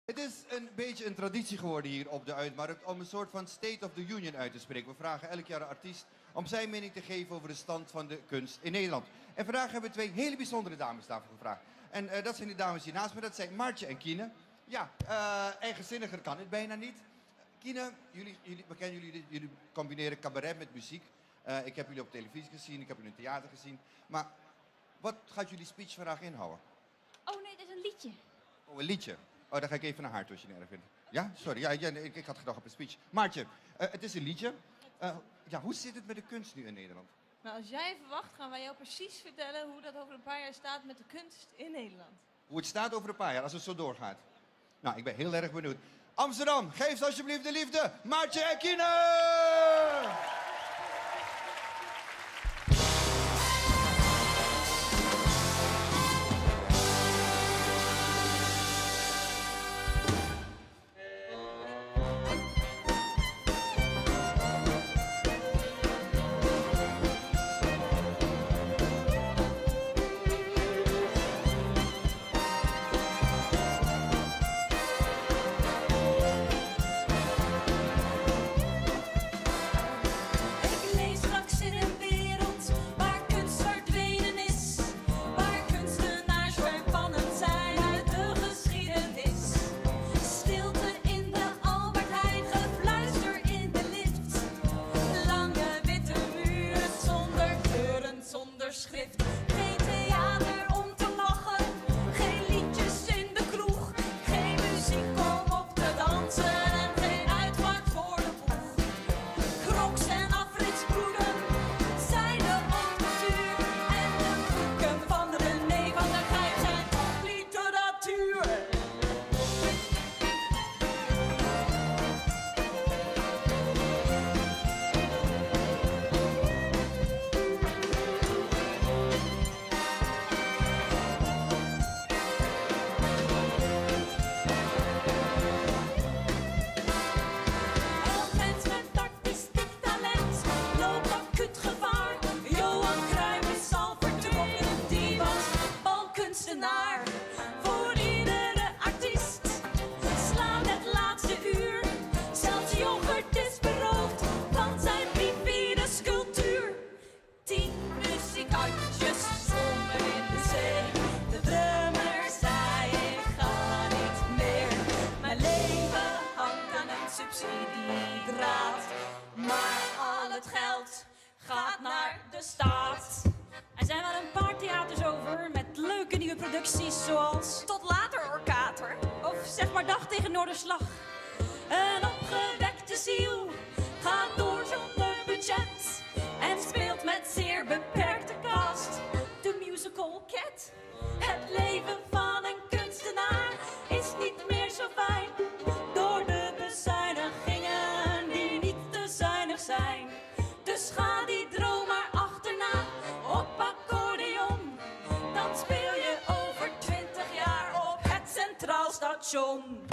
Het is een beetje een traditie geworden hier op de Uitmarkt om een soort van State of the Union uit te spreken. We vragen elk jaar een artiest om zijn mening te geven over de stand van de kunst in Nederland. En vandaag hebben we twee hele bijzondere dames daarvoor gevraagd. En dat zijn de dames hier naast me, dat zijn Maartje en Kine. Ja, eigenzinniger kan het bijna niet. Kine, we kennen jullie combineren cabaret met muziek. Ik heb jullie op televisie gezien, ik heb jullie in theater gezien. Maar wat gaat jullie speech vandaag inhouden? Oh nee, dat is een liedje. Oh, een liedje. Oh, dan ga ik even naar haar toe als je het erg vindt. Ja, sorry. Ja, nee, ik had gedacht op een speech. Maartje, het is een liedje. Ja, hoe zit het met de kunst nu in Nederland? Nou, als jij verwacht, gaan wij jou precies vertellen hoe dat over een paar jaar staat met de kunst in Nederland. Hoe het staat over een paar jaar, als het zo doorgaat. Nou, ik ben heel erg benieuwd. Amsterdam, geef ze alsjeblieft de liefde. Maartje en Kine! Geen theater om te lachen, geen liedjes in de kroeg, geen muziek om op te dansen en geen uitvaart voor de boeg. Crocs en afritsbroeden zijn de cultuur en de boeken van René van der Gijp zijn ook literatuur. Voor iedere artiest slaat het laatste uur. Zelfs yoghurt is beroofd van zijn bipede sculptuur. 10 muziekantjes zwommen in de zee. De drummer zei ik ga niet meer. Mijn leven hangt aan een subsidiedraad. Maar al het geld gaat naar de staat. Er zijn wel een paar theaters over met leuke nieuwe producties zoals Tot later, Orkater. of zeg maar Dag tegen Noorderslag. Een opgewekte ziel gaat door zonder budget en speelt met zeer beperkte cast de musical Cat. Het leven van een kunstenaar is niet meer zo fijn door de bezuinigingen die niet te zuinig zijn. Dus ga die droom maar achterna op accordeon. Dan speel je over 20 jaar op het Centraal Station.